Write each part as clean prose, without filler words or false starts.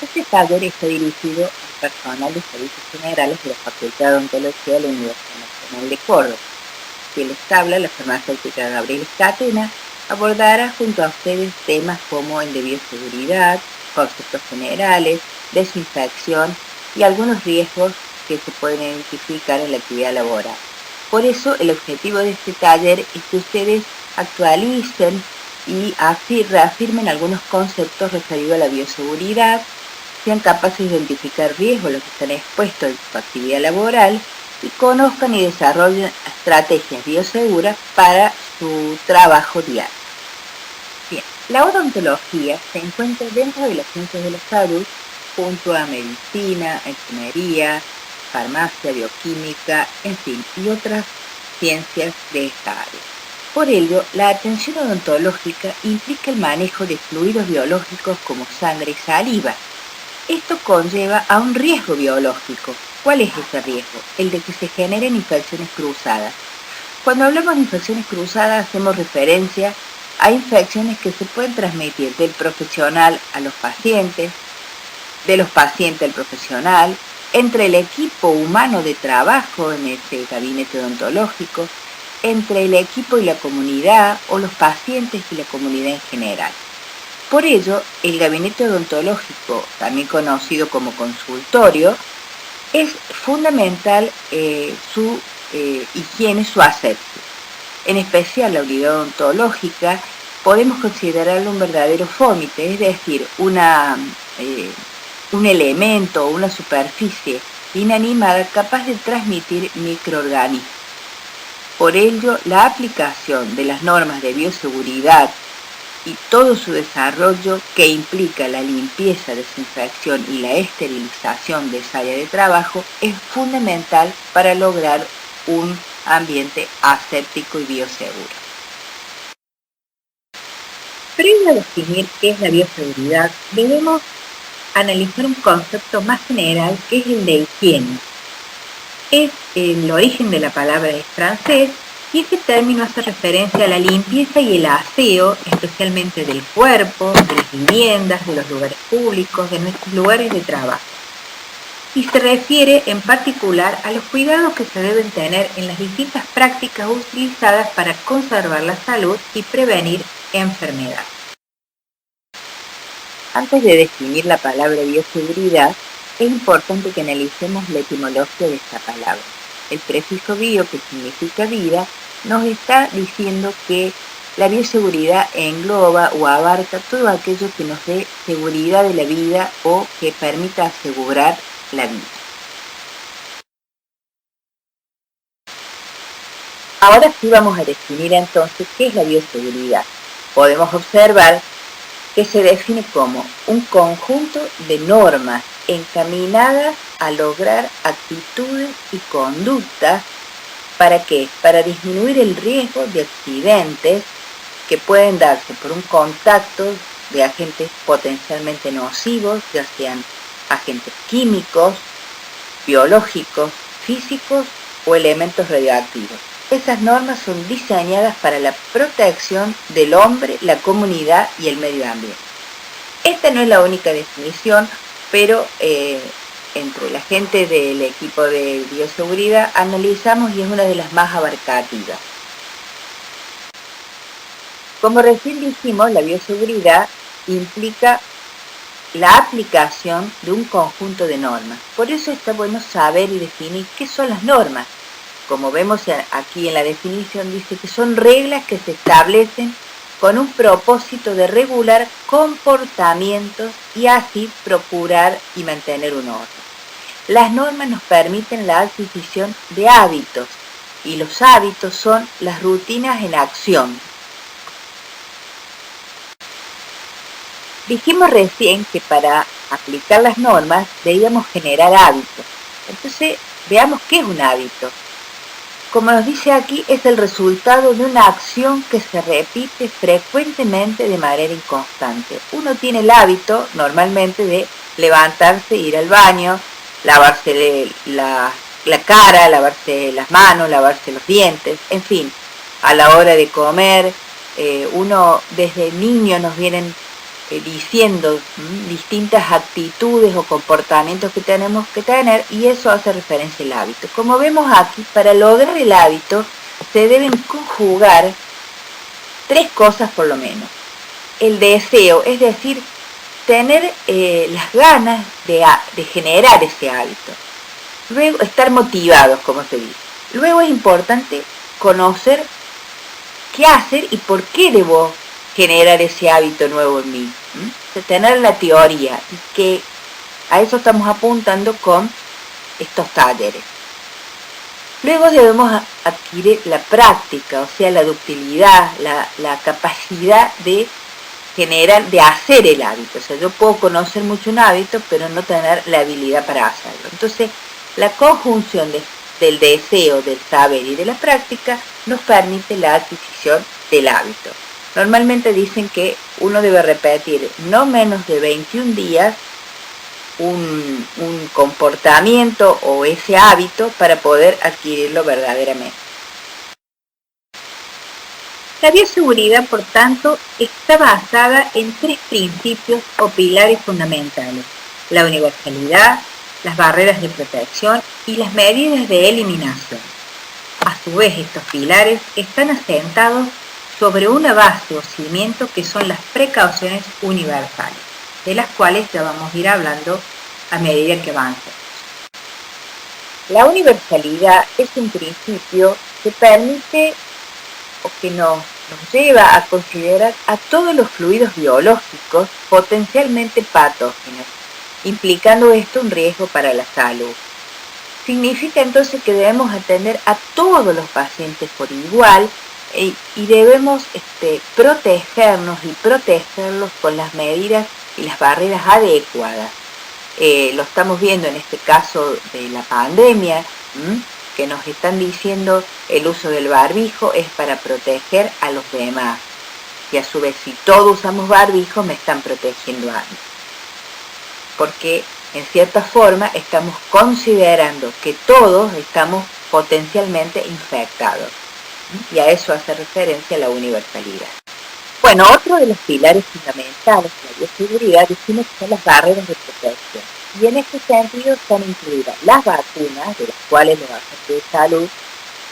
Este taller está dirigido al personal de servicios generales de la Facultad de Odontología de la Universidad Nacional de Córdoba. Quien les habla, la farmacéutica Gabriela Scatena, abordará junto a ustedes temas como el de bioseguridad, conceptos generales, desinfección y algunos riesgos que se pueden identificar en la actividad laboral. Por eso, el objetivo de este taller es que ustedes actualicen y reafirmen algunos conceptos referidos a la bioseguridad, sean capaces de identificar riesgos a los que están expuestos en su actividad laboral y conozcan y desarrollen estrategias bioseguras para su trabajo diario. Bien, la odontología se encuentra dentro de las ciencias de la salud junto a medicina, enfermería, farmacia, bioquímica, en fin, y otras ciencias de esta área. Por ello, la atención odontológica implica el manejo de fluidos biológicos como sangre y saliva. Esto conlleva a un riesgo biológico. ¿Cuál es ese riesgo? El de que se generen infecciones cruzadas. Cuando hablamos de infecciones cruzadas hacemos referencia a infecciones que se pueden transmitir del profesional a los pacientes, de los pacientes al profesional, entre el equipo humano de trabajo en este gabinete odontológico, entre el equipo y la comunidad o los pacientes y la comunidad en general. Por ello, el gabinete odontológico, también conocido como consultorio, es fundamental su higiene, su asepsia. En especial la unidad odontológica podemos considerarlo un verdadero fómite, es decir, un elemento o una superficie inanimada capaz de transmitir microorganismos. Por ello, la aplicación de las normas de bioseguridad y todo su desarrollo que implica la limpieza, desinfección y la esterilización de esa área de trabajo es fundamental para lograr un ambiente aséptico y bioseguro. Previo a definir qué es la bioseguridad, debemos analizar un concepto más general que es el de higiene. Es el origen de la palabra es francés y este término hace referencia a la limpieza y el aseo, especialmente del cuerpo, de las viviendas, de los lugares públicos, de nuestros lugares de trabajo. Y se refiere en particular a los cuidados que se deben tener en las distintas prácticas utilizadas para conservar la salud y prevenir enfermedades. Antes de definir la palabra bioseguridad, es importante que analicemos la etimología de esta palabra. El prefijo bio, que significa vida, nos está diciendo que la bioseguridad engloba o abarca todo aquello que nos dé seguridad de la vida o que permita asegurar la vida. Ahora sí vamos a definir entonces qué es la bioseguridad. Podemos observar que se define como un conjunto de normas encaminadas a lograr actitudes y conductas. ¿Para qué? Para disminuir el riesgo de accidentes que pueden darse por un contacto de agentes potencialmente nocivos, ya sean agentes químicos, biológicos, físicos o elementos radioactivos. Esas normas son diseñadas para la protección del hombre, la comunidad y el medio ambiente. Esta no es la única definición, pero entre la gente del equipo de bioseguridad analizamos y es una de las más abarcativas. Como recién dijimos, la bioseguridad implica la aplicación de un conjunto de normas. Por eso está bueno saber y definir qué son las normas. Como vemos aquí en la definición, dice que son reglas que se establecen con un propósito de regular comportamientos y así procurar y mantener un orden. Las normas nos permiten la adquisición de hábitos y los hábitos son las rutinas en acción. Dijimos recién que para aplicar las normas debíamos generar hábitos. Entonces, veamos qué es un hábito. Como nos dice aquí, es el resultado de una acción que se repite frecuentemente de manera inconstante. Uno tiene el hábito normalmente de levantarse, ir al baño, lavarse la cara, lavarse las manos, lavarse los dientes, en fin, a la hora de comer. Uno desde niño nos vienen diciendo distintas actitudes o comportamientos que tenemos que tener, y eso hace referencia al hábito. Como vemos aquí, para lograr el hábito se deben conjugar 3 cosas por lo menos. El deseo, es decir, tener las ganas de generar ese hábito. Luego, estar motivados, como se dice. Luego es importante conocer qué hacer y por qué debo generar ese hábito nuevo en mí. Tener la teoría, y que a eso estamos apuntando con estos talleres. Luego debemos adquirir la práctica, o sea, la ductilidad, la capacidad de generar, de hacer el hábito. O sea, yo puedo conocer mucho un hábito, pero no tener la habilidad para hacerlo. Entonces, la conjunción del deseo, del saber y de la práctica nos permite la adquisición del hábito. Normalmente dicen que uno debe repetir no menos de 21 días un comportamiento o ese hábito para poder adquirirlo verdaderamente. La bioseguridad, por tanto, está basada en 3 principios o pilares fundamentales: la universalidad, las barreras de protección y las medidas de eliminación. A su vez, estos pilares están asentados sobre una base o cimiento que son las precauciones universales, de las cuales ya vamos a ir hablando a medida que avancemos. La universalidad es un principio que permite o que nos lleva a considerar a todos los fluidos biológicos potencialmente patógenos, implicando esto un riesgo para la salud. Significa entonces que debemos atender a todos los pacientes por igual y debemos protegernos y protegerlos con las medidas y las barreras adecuadas. Lo estamos viendo en este caso de la pandemia, que nos están diciendo el uso del barbijo es para proteger a los demás. Y a su vez, si todos usamos barbijo, me están protegiendo a mí. Porque en cierta forma estamos considerando que todos estamos potencialmente infectados. Y a eso hace referencia la universalidad. Bueno, otro de los pilares fundamentales de la bioseguridad decimos que son las barreras de protección. Y en este sentido son incluidas las vacunas, de las cuales los agentes de salud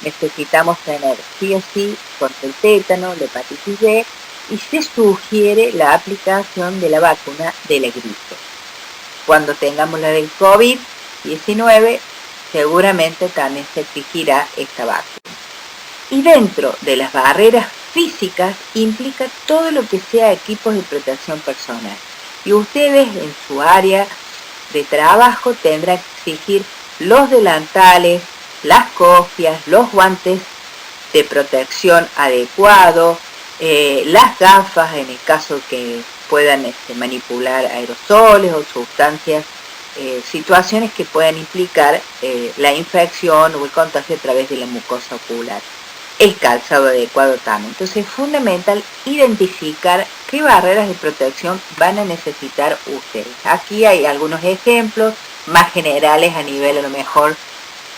necesitamos tener sí o sí contra el tétano, la hepatitis B, y se sugiere la aplicación de la vacuna de la gripe. Cuando tengamos la del COVID-19, seguramente también se exigirá esta vacuna. Y dentro de las barreras físicas implica todo lo que sea equipos de protección personal. Y ustedes en su área de trabajo tendrán que exigir los delantales, las cofias, los guantes de protección adecuados, las gafas en el caso que puedan manipular aerosoles o sustancias, situaciones que puedan implicar la infección o el contagio a través de la mucosa ocular. El calzado adecuado también. Entonces es fundamental identificar qué barreras de protección van a necesitar ustedes. Aquí hay algunos ejemplos más generales a nivel a lo mejor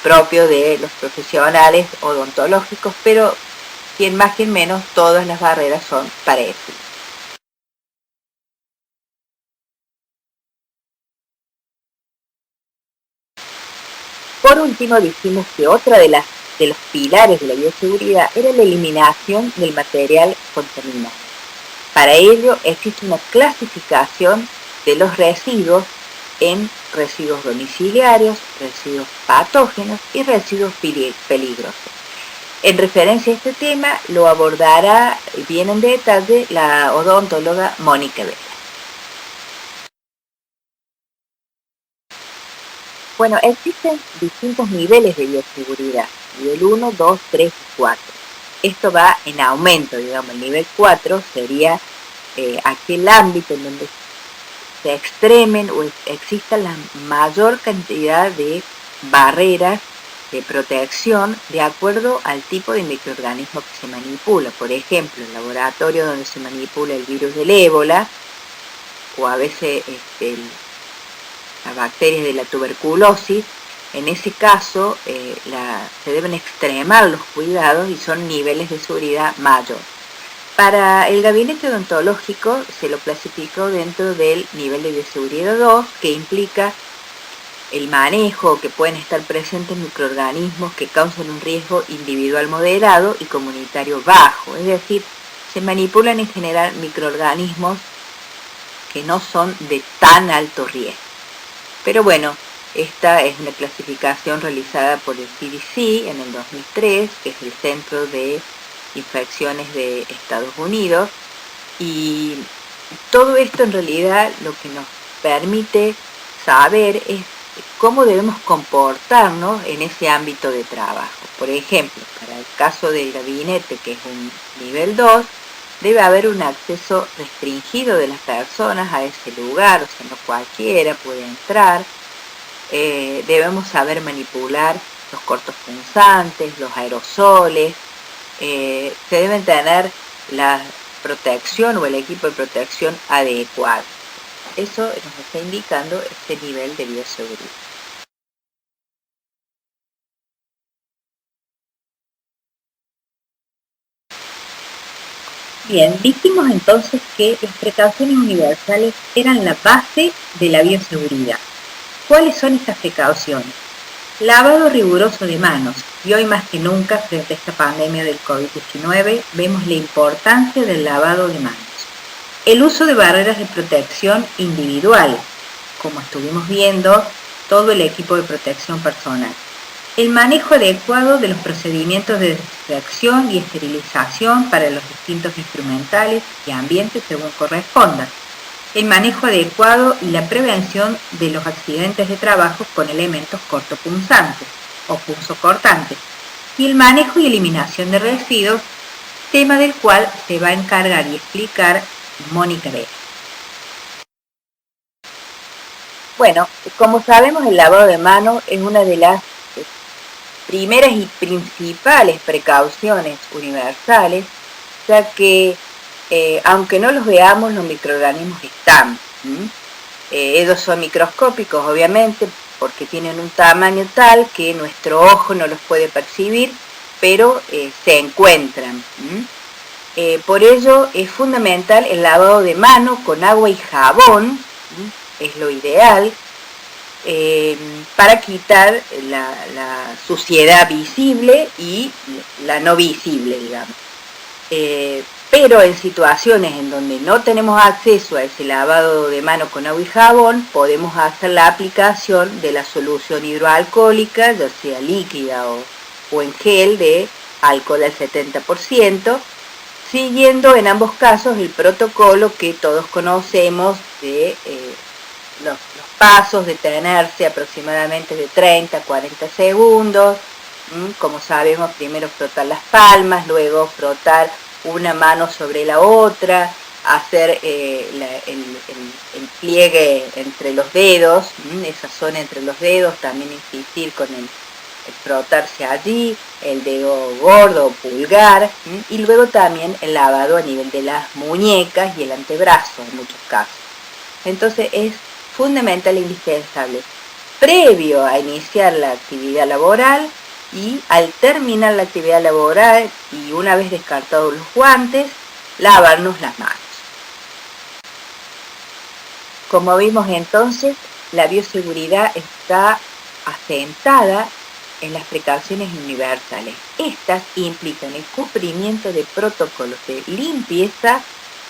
propio de los profesionales odontológicos, pero quien más quien menos todas las barreras son parecidas. Por último, dijimos que otra de los pilares de la bioseguridad era la eliminación del material contaminado. Para ello existe una clasificación de los residuos en residuos domiciliarios, residuos patógenos y residuos peligrosos. En referencia a este tema lo abordará bien en detalle la odontóloga Mónica Vela. Bueno, existen distintos niveles de bioseguridad, nivel 1, 2, 3 y 4. Esto va en aumento, digamos, el nivel 4 sería aquel ámbito en donde se extremen o exista la mayor cantidad de barreras de protección de acuerdo al tipo de microorganismo que se manipula. Por ejemplo, el laboratorio donde se manipula el virus del ébola o a veces las bacterias de la tuberculosis, en ese caso se deben extremar los cuidados y son niveles de seguridad mayor. Para el gabinete odontológico se lo clasificó dentro del nivel de bioseguridad 2, que implica el manejo que pueden estar presentes microorganismos que causan un riesgo individual moderado y comunitario bajo. Es decir, se manipulan en general microorganismos que no son de tan alto riesgo. Pero bueno, esta es una clasificación realizada por el CDC en el 2003, que es el Centro de Infecciones de Estados Unidos, y todo esto en realidad lo que nos permite saber es cómo debemos comportarnos en ese ámbito de trabajo. Por ejemplo, para el caso del gabinete, que es un nivel 2, debe haber un acceso restringido de las personas a ese lugar, o sea, no cualquiera puede entrar. Debemos saber manipular los cortos punzantes, los aerosoles. Se deben tener la protección o el equipo de protección adecuado. Eso nos está indicando este nivel de bioseguridad. Bien, dijimos entonces que las precauciones universales eran la base de la bioseguridad. ¿Cuáles son estas precauciones? Lavado riguroso de manos, y hoy más que nunca, frente a esta pandemia del COVID-19, vemos la importancia del lavado de manos. El uso de barreras de protección individuales, como estuvimos viendo, todo el equipo de protección personal. El manejo adecuado de los procedimientos de desinfección y esterilización para los distintos instrumentales y ambientes según corresponda. El manejo adecuado y la prevención de los accidentes de trabajo con elementos cortopunzantes o punzocortantes. Y el manejo y eliminación de residuos, tema del cual se va a encargar y explicar Mónica Vega. Bueno, como sabemos, el lavado de manos es una de las primeras y principales precauciones universales, ya que aunque no los veamos, los microorganismos están. Ellos son microscópicos, obviamente, porque tienen un tamaño tal que nuestro ojo no los puede percibir, pero se encuentran. Por ello es fundamental el lavado de mano con agua y jabón, es lo ideal, para quitar la suciedad visible y la no visible, digamos. Pero en situaciones en donde no tenemos acceso a ese lavado de mano con agua y jabón, podemos hacer la aplicación de la solución hidroalcohólica, ya sea líquida o en gel de alcohol al 70%, siguiendo en ambos casos el protocolo que todos conocemos de los pasos, detenerse aproximadamente de 30 a 40 segundos. Como sabemos, primero frotar las palmas, luego frotar una mano sobre la otra, hacer el pliegue entre los dedos, esa zona entre los dedos, también insistir con el frotarse allí, el dedo gordo o pulgar, y luego también el lavado a nivel de las muñecas y el antebrazo en muchos casos. Entonces es fundamental e indispensable, previo a iniciar la actividad laboral y al terminar la actividad laboral y una vez descartados los guantes, lavarnos las manos. Como vimos entonces, la bioseguridad está asentada en las precauciones universales. Estas implican el cumplimiento de protocolos de limpieza,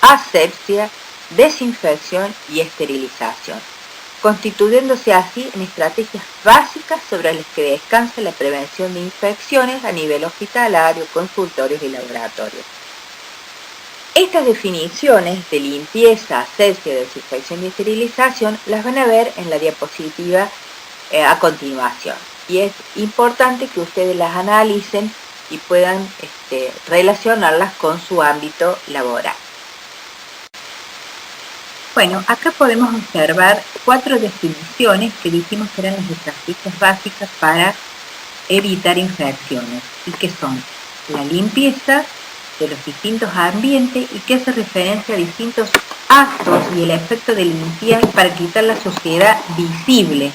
asepsia, desinfección y esterilización, constituyéndose así en estrategias básicas sobre las que descansa la prevención de infecciones a nivel hospitalario, consultorios y laboratorios. Estas definiciones de limpieza, asepsia, desinfección y esterilización las van a ver en la diapositiva a continuación. Y es importante que ustedes las analicen y puedan relacionarlas con su ámbito laboral. Bueno, acá podemos observar 4 definiciones que dijimos que eran las estrategias básicas para evitar infecciones y que son la limpieza de los distintos ambientes y que hace referencia a distintos actos y el efecto de limpiar para quitar la suciedad visible.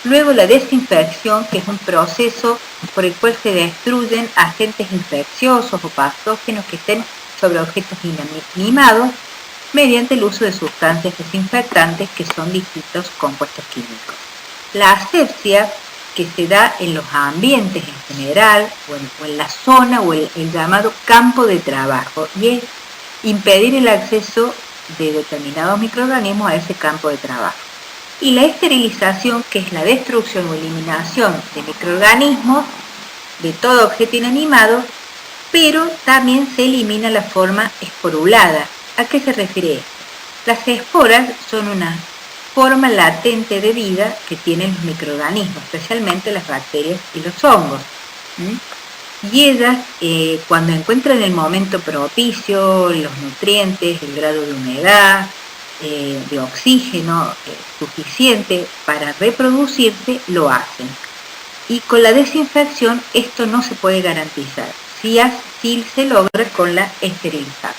Luego la desinfección, que es un proceso por el cual se destruyen agentes infecciosos o patógenos que estén sobre objetos inanimados mediante el uso de sustancias desinfectantes que son distintos compuestos químicos. La asepsia que se da en los ambientes en general o en la zona o el llamado campo de trabajo y es impedir el acceso de determinados microorganismos a ese campo de trabajo. Y la esterilización, que es la destrucción o eliminación de microorganismos de todo objeto inanimado, pero también se elimina la forma esporulada. ¿A qué se refiere esto? Las esporas son una forma latente de vida que tienen los microorganismos, especialmente las bacterias y los hongos. Y ellas, cuando encuentran el momento propicio, los nutrientes, el grado de humedad, de oxígeno suficiente para reproducirse, lo hacen. Y con la desinfección esto no se puede garantizar, si se logra con la esterilización.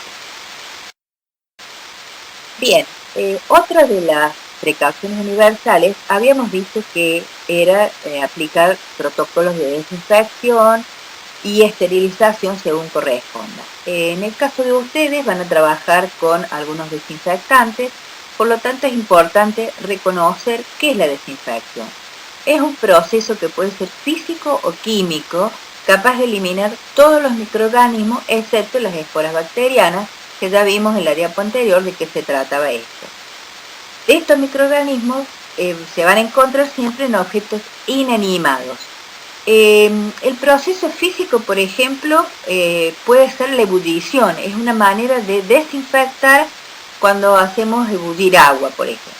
Bien, otra de las precauciones universales habíamos visto que era aplicar protocolos de desinfección y esterilización según corresponda. En el caso de ustedes van a trabajar con algunos desinfectantes, por lo tanto es importante reconocer qué es la desinfección. Es un proceso que puede ser físico o químico, capaz de eliminar todos los microorganismos excepto las esporas bacterianas, que ya vimos en la diapo anterior de qué se trataba esto. Estos microorganismos se van a encontrar siempre en objetos inanimados. El proceso físico, por ejemplo, puede ser la ebullición, es una manera de desinfectar cuando hacemos ebullir agua, por ejemplo.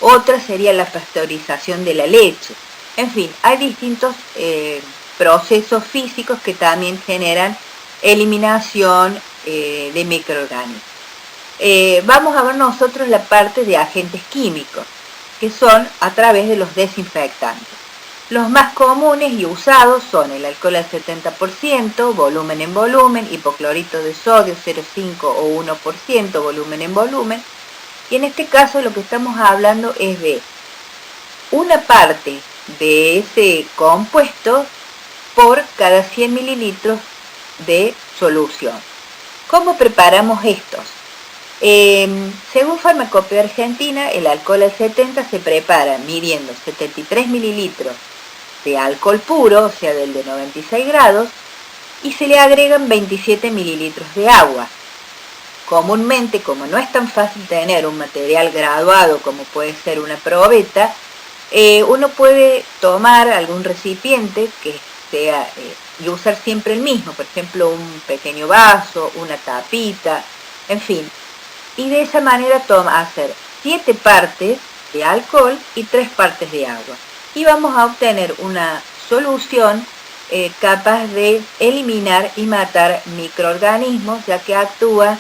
Otra sería la pasteurización de la leche. En fin, hay distintos procesos físicos que también generan eliminación de microorganismos. Vamos a ver nosotros la parte de agentes químicos, que son a través de los desinfectantes. Los más comunes y usados son el alcohol al 70%, volumen en volumen, hipoclorito de sodio 0,5 o 1%, volumen en volumen. Y en este caso lo que estamos hablando es de una parte de ese compuesto por cada 100 mililitros de solución. ¿Cómo preparamos estos? Según Farmacopea Argentina, el alcohol al 70 se prepara midiendo 73 mililitros de alcohol puro, o sea del de 96 grados, y se le agregan 27 mililitros de agua. Comúnmente, como no es tan fácil tener un material graduado como puede ser una probeta, uno puede tomar algún recipiente que sea y usar siempre el mismo, por ejemplo un pequeño vaso, una tapita, en fin, y de esa manera hacer 7 partes de alcohol y 3 partes de agua. Y vamos a obtener una solución capaz de eliminar y matar microorganismos, ya que actúa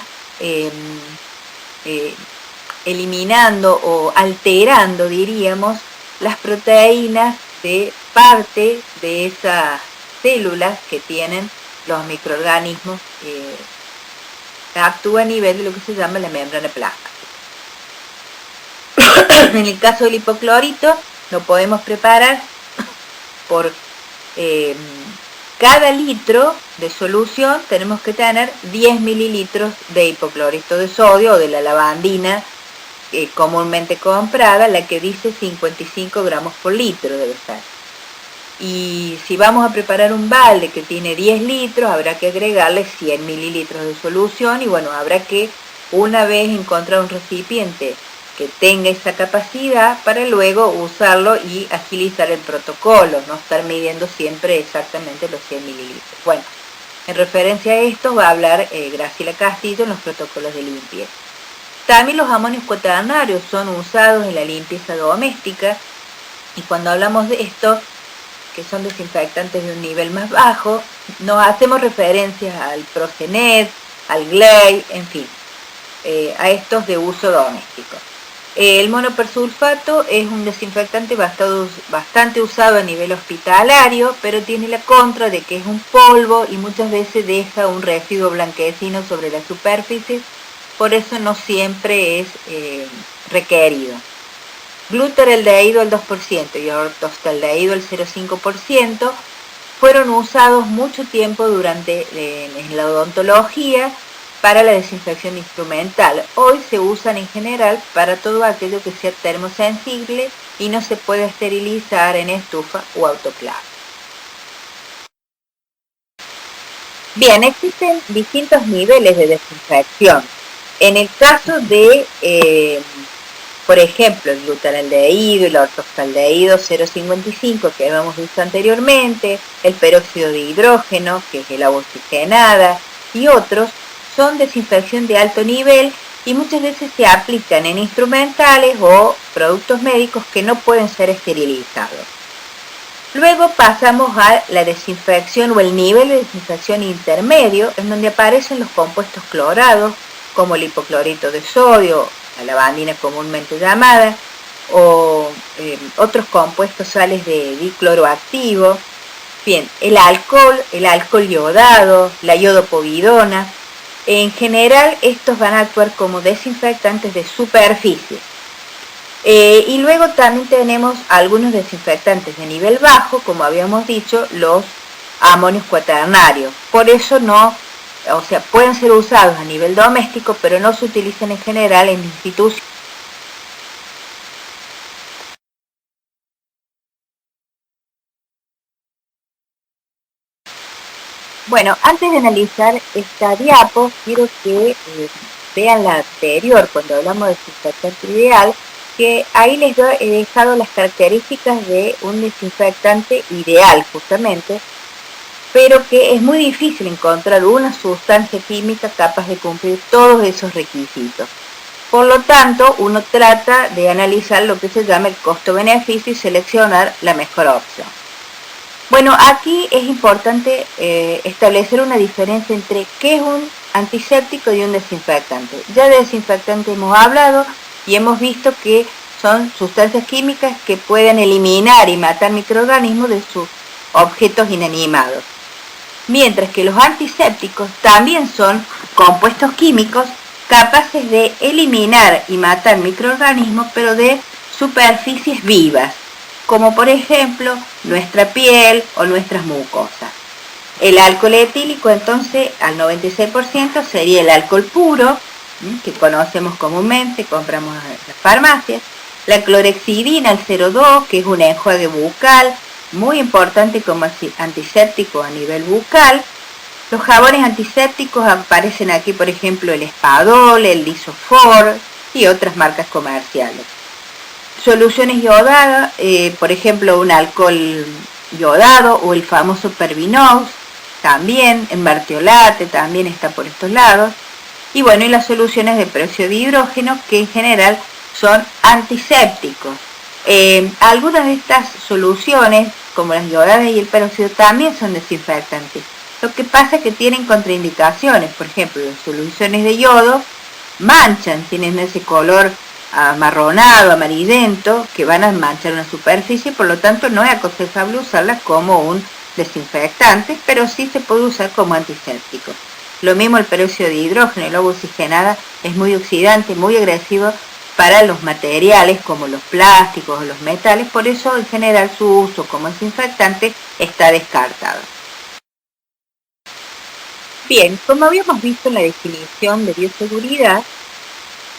eliminando o alterando, diríamos, las proteínas de parte de esas células que tienen los microorganismos, actúa a nivel de lo que se llama la membrana plástica. En el caso del hipoclorito, lo podemos preparar por cada litro de solución tenemos que tener 10 mililitros de hipoclorito de sodio o de la lavandina comúnmente comprada, la que dice 55 gramos por litro debe estar. Y si vamos a preparar un balde que tiene 10 litros, habrá que agregarle 100 mililitros de solución y bueno, habrá que una vez encontrar un recipiente que tenga esa capacidad para luego usarlo y agilizar el protocolo, no estar midiendo siempre exactamente los 100 mililitros. Bueno, en referencia a esto va a hablar Graciela Castillo en los protocolos de limpieza. También los amonios cuaternarios son usados en la limpieza doméstica y cuando hablamos de esto, que son desinfectantes de un nivel más bajo, nos hacemos referencias al Prosenet, al Glade, en fin, a estos de uso doméstico. El monopersulfato es un desinfectante bastante usado a nivel hospitalario, pero tiene la contra de que es un polvo y muchas veces deja un residuo blanquecino sobre la superficie, por eso no siempre es requerido. Glutaraldehído al 2% y ortostaldehído al 0,5% fueron usados mucho tiempo en la odontología para la desinfección instrumental. Hoy se usan en general para todo aquello que sea termosensible y no se puede esterilizar en estufa o autoclave. Bien, existen distintos niveles de desinfección. En el caso de, por ejemplo, el glutaraldehído, el ortoxaldehído 0,55 que habíamos visto anteriormente, el peróxido de hidrógeno, que es el agua oxigenada, y otros, son desinfección de alto nivel y muchas veces se aplican en instrumentales o productos médicos que no pueden ser esterilizados. Luego pasamos a la desinfección o el nivel de desinfección intermedio, en donde aparecen los compuestos clorados, como el hipoclorito de sodio, la lavandina comúnmente llamada, o otros compuestos sales de dicloroactivo. Bien, el alcohol yodado, la iodopovidona. En general, estos van a actuar como desinfectantes de superficie. Y luego también tenemos algunos desinfectantes de nivel bajo, como habíamos dicho, los amonios cuaternarios. Por eso pueden ser usados a nivel doméstico, pero no se utilizan en general en instituciones. Bueno, antes de analizar esta diapo, quiero que vean la anterior, cuando hablamos de desinfectante ideal, que ahí les he dejado las características de un desinfectante ideal, justamente, pero que es muy difícil encontrar una sustancia química capaz de cumplir todos esos requisitos. Por lo tanto, uno trata de analizar lo que se llama el costo-beneficio y seleccionar la mejor opción. Bueno, aquí es importante establecer una diferencia entre qué es un antiséptico y un desinfectante. Ya de desinfectante hemos hablado y hemos visto que son sustancias químicas que pueden eliminar y matar microorganismos de sus objetos inanimados. Mientras que los antisépticos también son compuestos químicos capaces de eliminar y matar microorganismos, pero de superficies vivas, como por ejemplo nuestra piel o nuestras mucosas. El alcohol etílico entonces al 96% sería el alcohol puro, que conocemos comúnmente, compramos en las farmacias. La clorexidina al 0,2, que es un enjuague bucal, muy importante como antiséptico a nivel bucal. Los jabones antisépticos aparecen aquí, por ejemplo, el Espadol, el Lisofor y otras marcas comerciales. Soluciones yodadas, por ejemplo, un alcohol yodado o el famoso Pervinox, también en Bertiolate, también está por estos lados. Y bueno, y las soluciones de peróxido de hidrógeno, que en general son antisépticos. Algunas de estas soluciones, como las yodadas y el peróxido, también son desinfectantes. Lo que pasa es que tienen contraindicaciones. Por ejemplo, las soluciones de yodo manchan, tienen ese color amarronado, amarillento, que van a manchar una superficie, por lo tanto no es aconsejable usarlas como un desinfectante, pero sí se puede usar como antiséptico. Lo mismo el peróxido de hidrógeno, el agua oxigenada, es muy oxidante, muy agresivo para los materiales como los plásticos o los metales, por eso en general su uso como desinfectante está descartado. Bien, como habíamos visto en la definición de bioseguridad,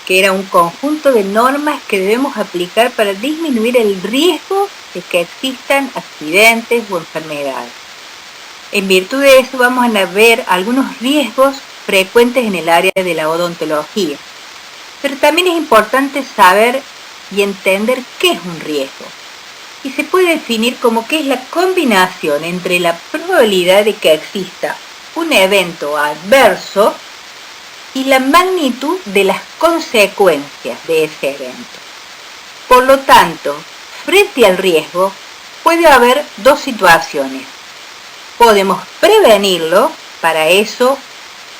que era un conjunto de normas que debemos aplicar para disminuir el riesgo de que existan accidentes o enfermedades. En virtud de eso vamos a ver algunos riesgos frecuentes en el área de la odontología. Pero también es importante saber y entender qué es un riesgo. Y se puede definir como que es la combinación entre la probabilidad de que exista un evento adverso y la magnitud de las consecuencias de ese evento. Por lo tanto, frente al riesgo, puede haber dos situaciones. Podemos prevenirlo, para eso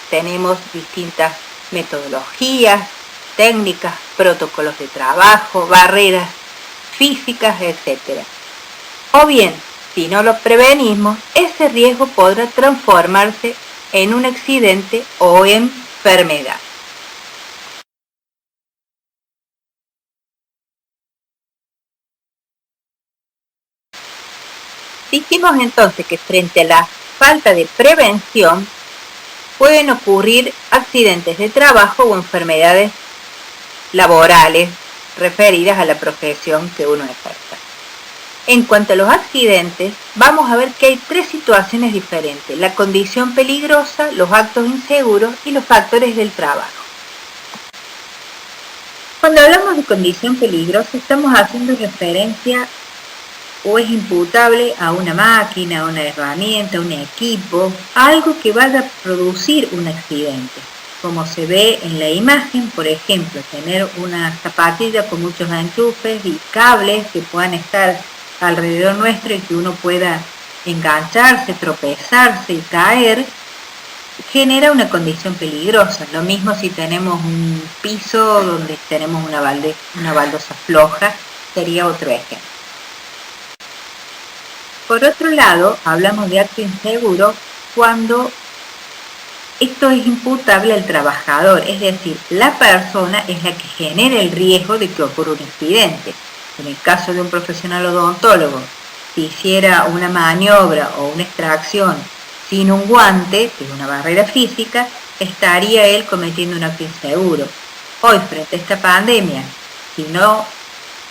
tenemos distintas metodologías, técnicas, protocolos de trabajo, barreras físicas, etc. O bien, si no lo prevenimos, ese riesgo podrá transformarse en un accidente o enfermedad. Dijimos entonces que frente a la falta de prevención, pueden ocurrir accidentes de trabajo o enfermedades laborales referidas a la profesión que uno ejerza. En cuanto a los accidentes, vamos a ver que hay tres situaciones diferentes: la condición peligrosa, los actos inseguros y los factores del trabajo. Cuando hablamos de condición peligrosa, estamos haciendo referencia o es imputable a una máquina, a una herramienta, a un equipo, a algo que vaya a producir un accidente. Como se ve en la imagen, por ejemplo, tener una zapatilla con muchos enchufes y cables que puedan estar alrededor nuestro y que uno pueda engancharse, tropezarse y caer, genera una condición peligrosa. Lo mismo si tenemos un piso donde tenemos una baldosa floja, sería otro ejemplo. Por otro lado, hablamos de acto inseguro cuando esto es imputable al trabajador, es decir, la persona es la que genera el riesgo de que ocurra un incidente. En el caso de un profesional odontólogo, si hiciera una maniobra o una extracción sin un guante, que es una barrera física, estaría él cometiendo un acto inseguro. Hoy, frente a esta pandemia, si no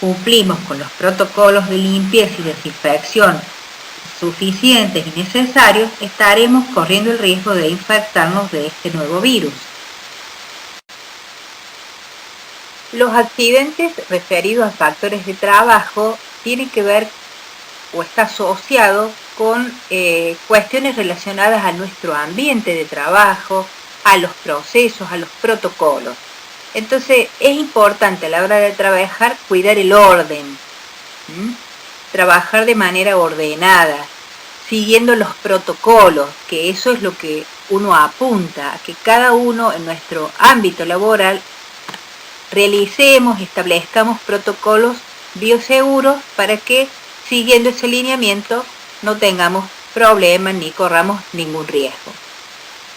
cumplimos con los protocolos de limpieza y desinfección suficientes y necesarios, estaremos corriendo el riesgo de infectarnos de este nuevo virus. Los accidentes referidos a factores de trabajo tienen que ver o está asociado con cuestiones relacionadas a nuestro ambiente de trabajo, a los procesos, a los protocolos. Entonces es importante a la hora de trabajar cuidar el orden, trabajar de manera ordenada, siguiendo los protocolos, que eso es lo que uno apunta, a que cada uno en nuestro ámbito laboral realicemos, establezcamos protocolos bioseguros para que, siguiendo ese lineamiento, no tengamos problemas ni corramos ningún riesgo.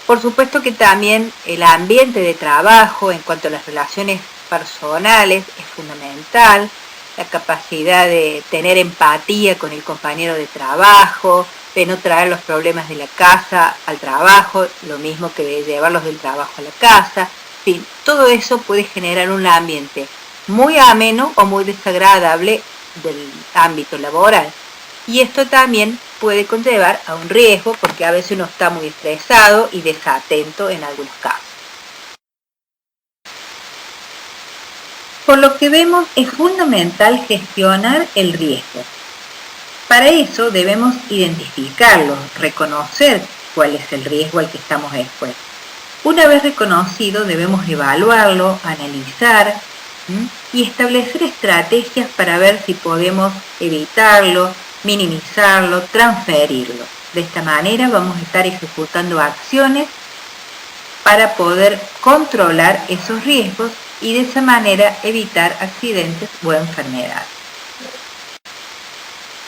Por supuesto que también el ambiente de trabajo en cuanto a las relaciones personales es fundamental, la capacidad de tener empatía con el compañero de trabajo, de no traer los problemas de la casa al trabajo, lo mismo que de llevarlos del trabajo a la casa. En fin, todo eso puede generar un ambiente muy ameno o muy desagradable del ámbito laboral. Y esto también puede conllevar a un riesgo porque a veces uno está muy estresado y desatento en algunos casos. Por lo que vemos, es fundamental gestionar el riesgo. Para eso debemos identificarlo, reconocer cuál es el riesgo al que estamos expuestos. Una vez reconocido, debemos evaluarlo, analizar y establecer estrategias para ver si podemos evitarlo, minimizarlo, transferirlo. De esta manera vamos a estar ejecutando acciones para poder controlar esos riesgos y de esa manera evitar accidentes o enfermedades.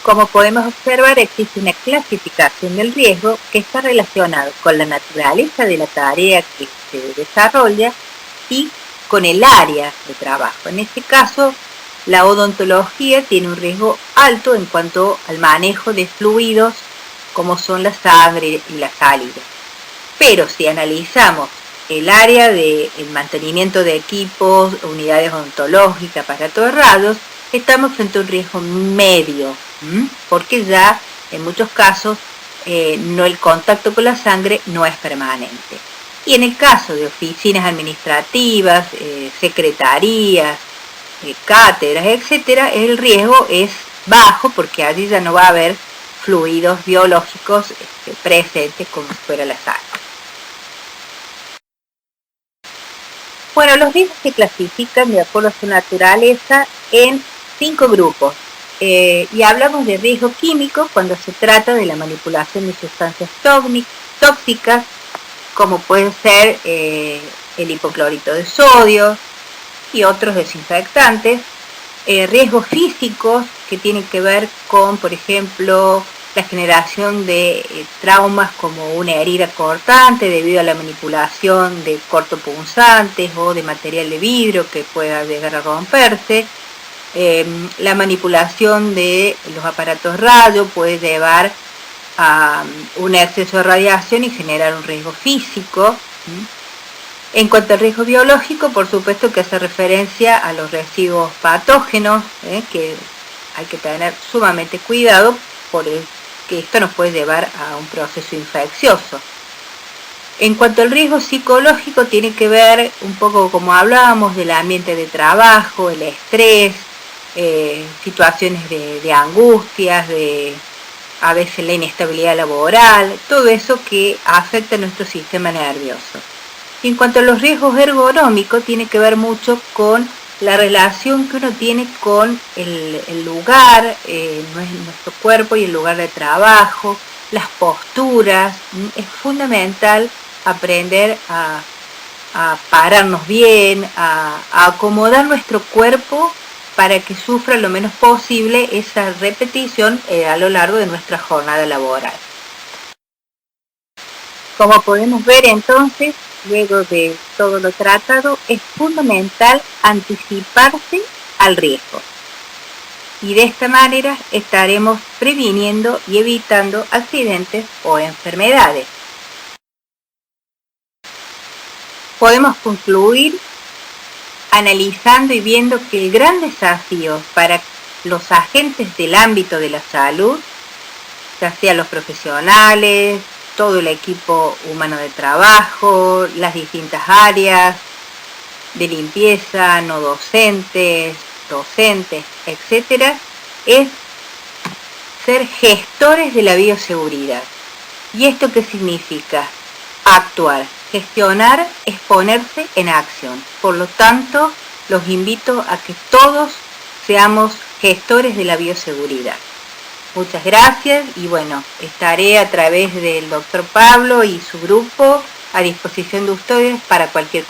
Como podemos observar, existe una clasificación del riesgo que está relacionado con la naturaleza de la tarea que se desarrolla y con el área de trabajo. En este caso, la odontología tiene un riesgo alto en cuanto al manejo de fluidos como son la sangre y la saliva. Pero si analizamos el área del mantenimiento de equipos, unidades odontológicas, aparatos de radios, estamos frente a un riesgo medio, porque ya en muchos casos el contacto con la sangre no es permanente. Y en el caso de oficinas administrativas, secretarías, cátedras, etcétera, el riesgo es bajo porque allí ya no va a haber fluidos biológicos presentes como si fuera la sangre. Bueno, los riesgos se clasifican de acuerdo a su naturaleza en 5 grupos. Y hablamos de riesgo químico cuando se trata de la manipulación de sustancias tóxicas, como pueden ser el hipoclorito de sodio y otros desinfectantes. Riesgos físicos que tienen que ver con, por ejemplo, la generación de traumas como una herida cortante debido a la manipulación de cortopunzantes o de material de vidrio que pueda llegar a romperse. La manipulación de los aparatos radio puede llevar a un exceso de radiación y generar un riesgo físico. En cuanto al riesgo biológico, por supuesto que hace referencia a los residuos patógenos, que hay que tener sumamente cuidado porque esto nos puede llevar a un proceso infeccioso. En cuanto al riesgo psicológico, tiene que ver un poco como hablábamos del ambiente de trabajo, el estrés, situaciones de angustias, a veces la inestabilidad laboral, todo eso que afecta a nuestro sistema nervioso. Y en cuanto a los riesgos ergonómicos, tiene que ver mucho con la relación que uno tiene con el lugar, nuestro cuerpo y el lugar de trabajo, las posturas. Es fundamental aprender a pararnos bien, a acomodar nuestro cuerpo para que sufra lo menos posible esa repetición a lo largo de nuestra jornada laboral. Como podemos ver entonces, luego de todo lo tratado, es fundamental anticiparse al riesgo. Y de esta manera estaremos previniendo y evitando accidentes o enfermedades. Podemos concluir analizando y viendo que el gran desafío para los agentes del ámbito de la salud, ya sea los profesionales, todo el equipo humano de trabajo, las distintas áreas de limpieza, no docentes, docentes, etc., es ser gestores de la bioseguridad. ¿Y esto qué significa? Actuar. Gestionar es ponerse en acción. Por lo tanto, los invito a que todos seamos gestores de la bioseguridad. Muchas gracias y bueno, estaré a través del doctor Pablo y su grupo a disposición de ustedes para cualquier cosa.